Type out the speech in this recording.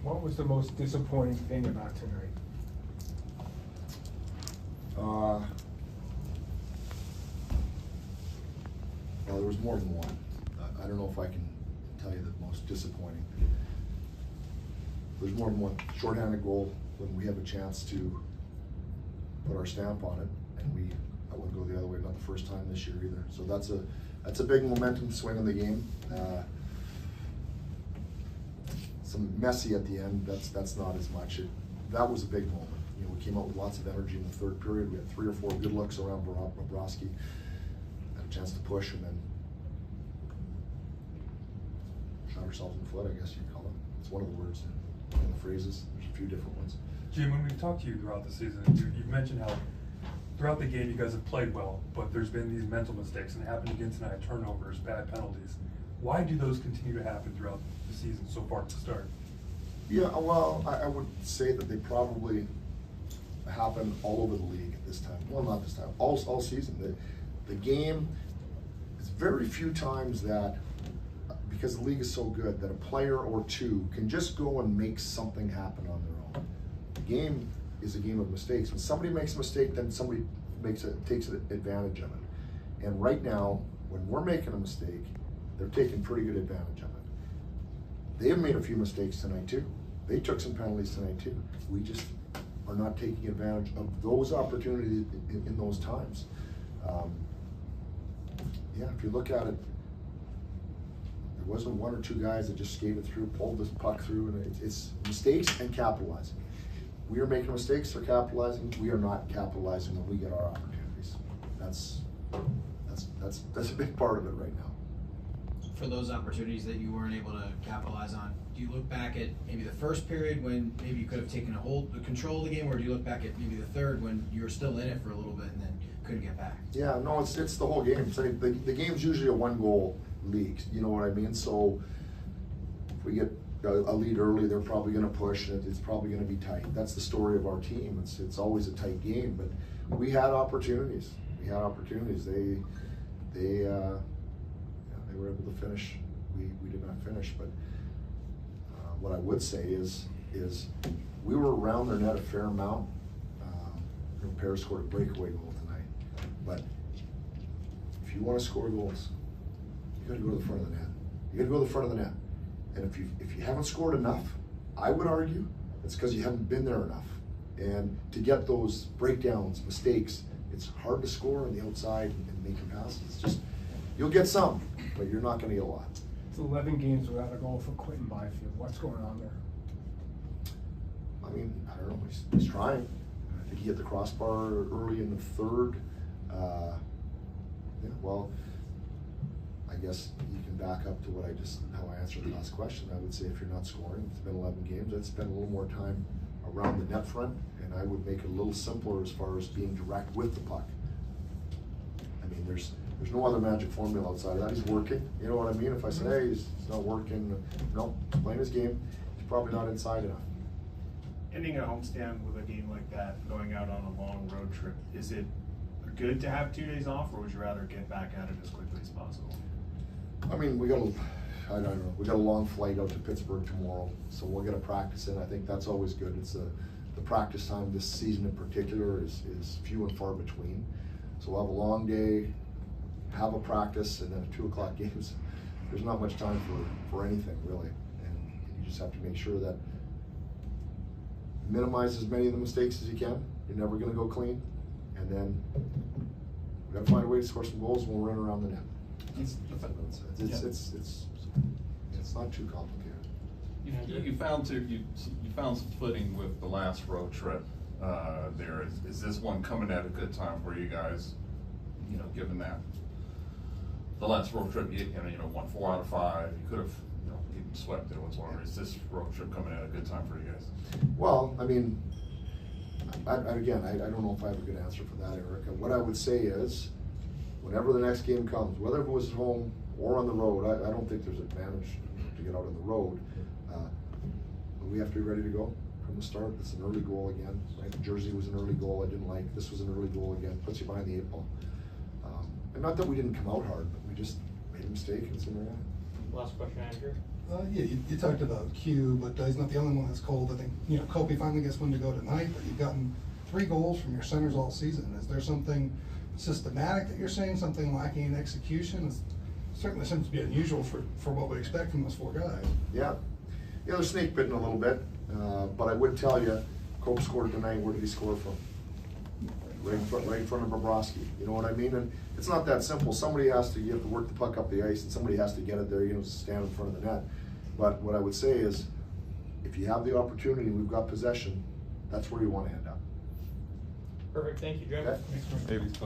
What was the most disappointing thing about tonight? Well, there was more than one. I don't know if I can tell you the most disappointing. There's more than one shorthanded goal when we have a chance to put our stamp on it, and I wouldn't go the other way, not the first time this year either. So that's a big momentum swing in the game. Some messy at the end. That's not as much. That was a big moment. You know, we came out with lots of energy in the third period. We had 3 or 4 good looks around Bobrovsky. Had a chance to push, and then shot ourselves in the foot, I guess you'd call it. It's one of the words in the phrases. There's a few different ones. Jim, when we've talked to you throughout the season, you've mentioned how throughout the game you guys have played well, but there's been these mental mistakes, and it happened again tonight, turnovers, bad penalties. Why do those continue to happen throughout the season so far at the start? Yeah, well, I would say that they probably happen all over the league at this time. Well, not this time, all season. The game, it's very few times that, because the league is so good, that a player or two can just go and make something happen on their own. The game is a game of mistakes. When somebody makes a mistake, then somebody takes advantage of it. And right now, when we're making a mistake, they're taking pretty good advantage of it. They have made a few mistakes tonight too. They took some penalties tonight too. We just are not taking advantage of those opportunities in those times. Yeah, if you look at it, there wasn't 1 or 2 guys that just skated through, pulled this puck through, and it's mistakes and capitalizing. We are making mistakes, they're capitalizing. We are not capitalizing when we get our opportunities. That's a big part of it right now. For those opportunities that you weren't able to capitalize on, do you look back at maybe the first period when maybe you could have taken control of the game, or do you look back at maybe the third when you were still in it for a little bit and then couldn't get back? Yeah, no, it's the whole game. The game's usually a 1-goal league, you know what I mean? So if we get a lead early, they're probably going to push, and it's probably going to be tight. That's the story of our team. It's always a tight game, but we had opportunities. We had opportunities. They were able to finish. We did not finish, but what I would say is we were around their net a fair amount. Paris scored a breakaway goal tonight, but if you want to score goals, you got to go to the front of the net. You got to go to the front of the net, and if you haven't scored enough, I would argue it's because you haven't been there enough. And to get those breakdowns, mistakes, it's hard to score on the outside and make your passes. It's just, you'll get some, but you're not going to get a lot. It's 11 games without a goal for Quentin Byfield. What's going on there? I mean, I don't know. He's trying. I think he hit the crossbar early in the third. Yeah, well, I guess you can back up to how I answered the last question. I would say if you're not scoring, it's been 11 games, I'd spend a little more time around the net front, and I would make it a little simpler as far as being direct with the puck. I mean, there's no other magic formula outside of that. He's working, you know what I mean? If I say, hey, he's not working, no, he's playing his game, he's probably not inside enough. Ending a homestand with a game like that, going out on a long road trip, is it good to have 2 days off, or would you rather get back at it as quickly as possible? I mean, we got a long flight out to Pittsburgh tomorrow, so we'll get a practice in. I think that's always good. It's the practice time this season in particular is few and far between. So we'll have a long day, have a practice, and then at 2 o'clock games. There's not much time for anything really, and you just have to make sure that minimize as many of the mistakes as you can. You're never going to go clean, and then we got to find a way to score some goals when we're in around the net. It's not too complicated. You found some footing with the last road trip. There is this one coming at a good time for you guys? You know, given that the last road trip, you won 4 out of 5. You could have even swept it whatsoever. Is this road trip coming at a good time for you guys? Well, I mean, I don't know if I have a good answer for that, Eric. What I would say is, whenever the next game comes, whether it was at home or on the road, I don't think there's an advantage to get out on the road. But we have to be ready to go from the start. It's an early goal again. Right? Jersey was an early goal I didn't like. This was an early goal again. Puts you behind the 8 ball. And not that we didn't come out hard, but we just made a mistake and it's in the end. Last question, Andrew. Yeah, you talked about Q, but he's not the only one that's cold. I think, you know, Kobe finally gets one to go tonight, but you've gotten 3 goals from your centers all season. Is there something systematic that you're seeing, something lacking in execution? It certainly seems to be unusual for what we expect from those 4 guys. Yeah, they're snake bitten a little bit, but I would tell you, Cope scored tonight. Where did he score from? Right in front of Bobrovsky. You know what I mean? And it's not that simple. You have to work the puck up the ice, and somebody has to get it there. You know, stand in front of the net. But what I would say is, if you have the opportunity, we've got possession, that's where you want to end up. Perfect, thank you, Jim. Okay? Maybe it's